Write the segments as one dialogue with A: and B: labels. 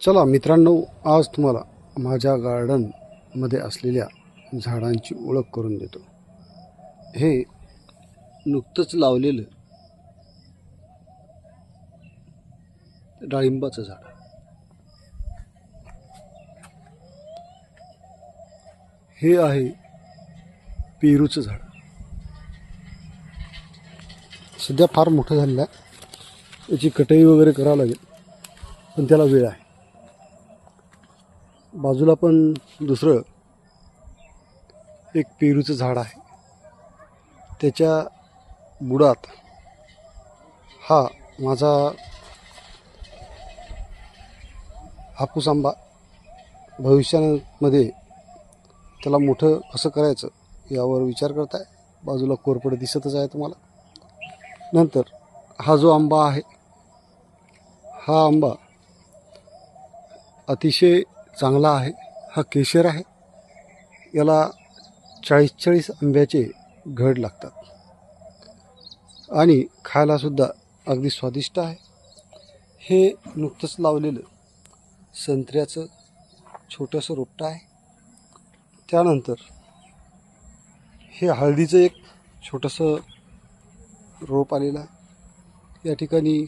A: चला मित्रांनो, आज तुम्हाला माझ्या गार्डनमध्ये असलेल्या झाडांची ओळख करून देतो। हे नुकतंच लावलेलं डाळिंबाचं झाड, हे आहे पेरूचं झाड। सध्या फार मोठं झालेलं आहे, याची कटाई वगैरे करावं लागेल, पण त्याला वेळ आहे। बाजूला पण दुसरं एक पेरूचं झाड आहे, त्याच्या बुडात हा माझा हापूस आंबा भविष्यामध्ये त्याला मोठं कसं करायचं यावर विचार करत आहे। बाजूला कोरपड दिसतच आहे तुम्हाला। नंतर हा जो आंबा आहे, हा आंबा अतिशय चांगला आहे। हा केशर आहे, याला 40 आंब्याचे घड लागतात आणि खायलासुद्धा अगदी स्वादिष्ट आहे। हे नुकतंच लावलेलं संत्र्याचं छोटंसं रोपटं आहे। त्यानंतर हे हळदीचं एक छोटंसं रोप आलेलं आहे। या ठिकाणी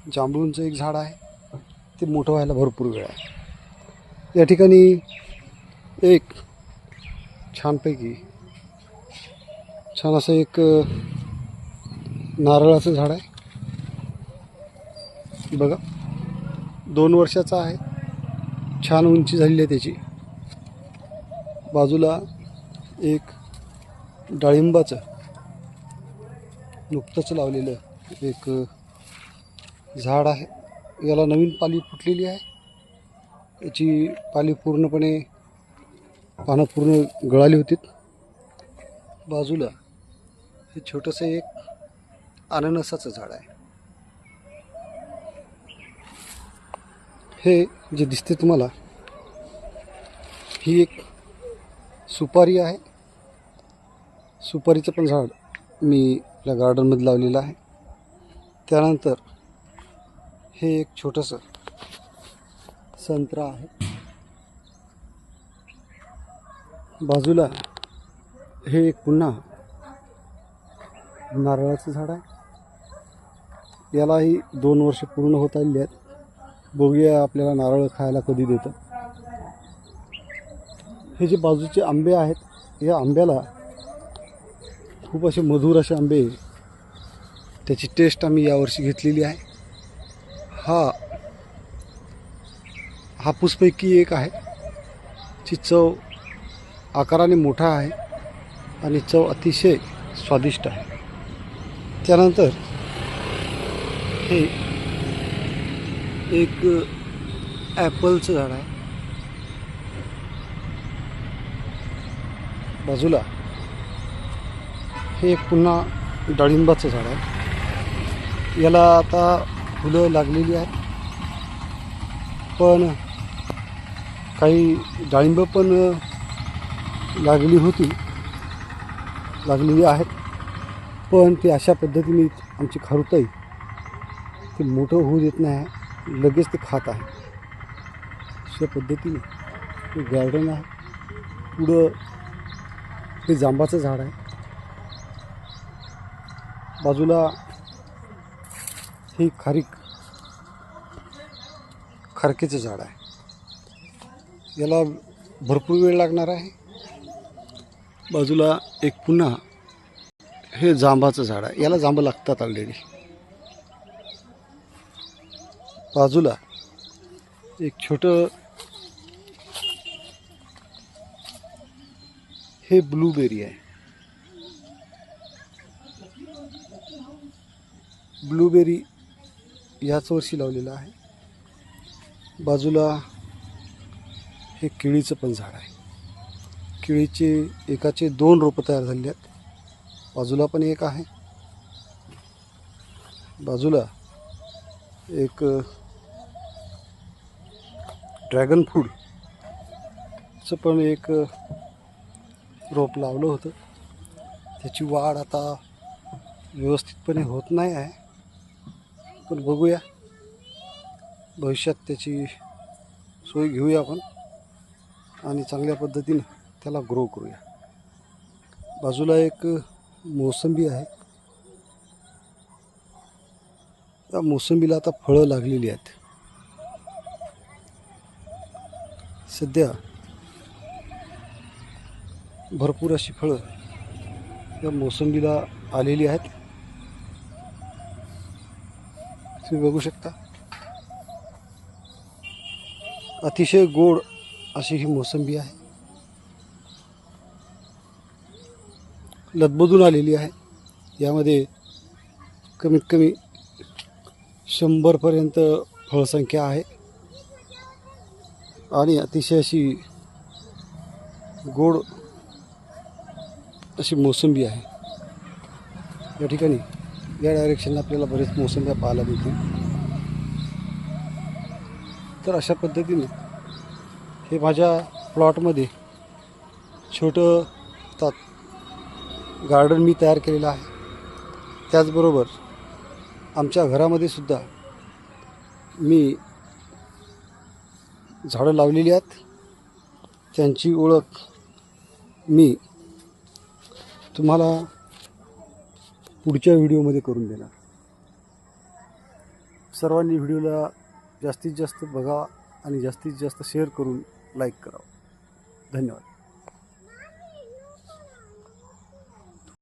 A: जांभळूंचं एक झाड आहे, ते मोठं व्हायला भरपूर वेळ आहे। या ठिकाणी एक छानपैकी छान असं एक नारळाचं झाड आहे बघा, 2 वर्षाचा आहे, छान उंची झालेली आहे त्याची। बाजूला एक डाळिंबाचं नुकतंच लावलेलं एक झाड आहे, याला नवीन पाली फुटलेली आहे। याची पाली पूर्णपणे पानं पूर्ण गळाली होती। बाजूला हे छोटंसं एक अननसाचं झाड आहे। हे जे दिसते तुम्हाला, ही एक सुपारी आहे। सुपारीचं पण झाड मी आपल्या गार्डनमध्ये लावलेलं आहे। त्यानंतर हे एक छोटंसं संत्रा आहे। बाजूला हे एक पुन्हा नारळाचं झाड आहे, यालाही 2 वर्ष पूर्ण होत आलेली आहेत। बघूया आपल्याला नारळ खायला कधी देतं। हे जे बाजूचे आंबे आहेत, या आंब्याला खूप असे मधुर असे आंबे, त्याची टेस्ट आम्ही यावर्षी घेतलेली आहे। हा हापूसपैकी एक आहे, ची चव आकाराने मोठा आहे आणि चव अतिशय स्वादिष्ट आहे। त्यानंतर हे एक ॲपलचं झाड आहे। बाजूला हे एक पुन्हा डाळिंबाचं झाड आहे, याला आता फुलं लागलेली आहेत, पण काही डाळिंब पण लागलेली आहेत, पण ते अशा पद्धतीने आमची खारुताई ते मोठं होऊ देत नाही, लगेच ते खात आहे। अशा पद्धतीने हे गार्डन आहे। पुढं हे जांबाचं झाड आहे, बाजूला हे खारकेचं झाड आहे, याला भरपूर वेळ लागणार आहे। बाजूला एक पुन्हा हे जांबाचं झाड आहे, याला जांब लागतात ऑलरेडी। बाजूला एक छोटं हे ब्लूबेरी आहे। ब्लूबेरी याच वर्षी लावलेलं आहे। बाजूला हे केळीचं पण झाड आहे, केळीचे एकाचे 2 रोपं तयार झालेली आहेत। बाजूला पण एक आहे। बाजूला एक ड्रॅगन फ्रूटचं पण एक रोप लावलं होतं, त्याची वाढ आता व्यवस्थितपणे होत नाही आहे, पण बघूया। भविष्यात त्याची सोय घेऊया आपण आणि चांगल्या पद्धतीने त्याला ग्रो करूया. बाजूला एक मोसंबी आहे. त्या मोसंबीला आता फळं लागलेली आहेत. सध्या भरपूर अशी फळं या मोसंबीला आलेली आहेत. तुम्ही बघू शकता. अतिशय गोड अशी ही मोसंबी आहे. लदबदून आलेली आहे. यामध्ये कमीत कमी 100पर्यंत फळसंख्या आहे आणि अतिशय अशी गोड अशी मोसंबी आहे. या ठिकाणी या डायरेक्शनला आपल्याला बरेच मोसंब्या पाहायला मिळतील. तर अशा पद्धतीने हे माझ्या प्लॉटमध्ये छोटं गार्डन मी तयार केलेलं आहे. त्याचबरोबर आमच्या घरामध्ये सुद्धा मी झाडं लावलेली आहेत. त्यांची ओळख मी तुम्हाला पुढच्या व्हिडिओमध्ये करून देणार. सर्वांनी व्हिडिओला जास्तीत जास्त बघा आणि जास्तीत जास्त शेअर करून लाईक करावं. धन्यवाद.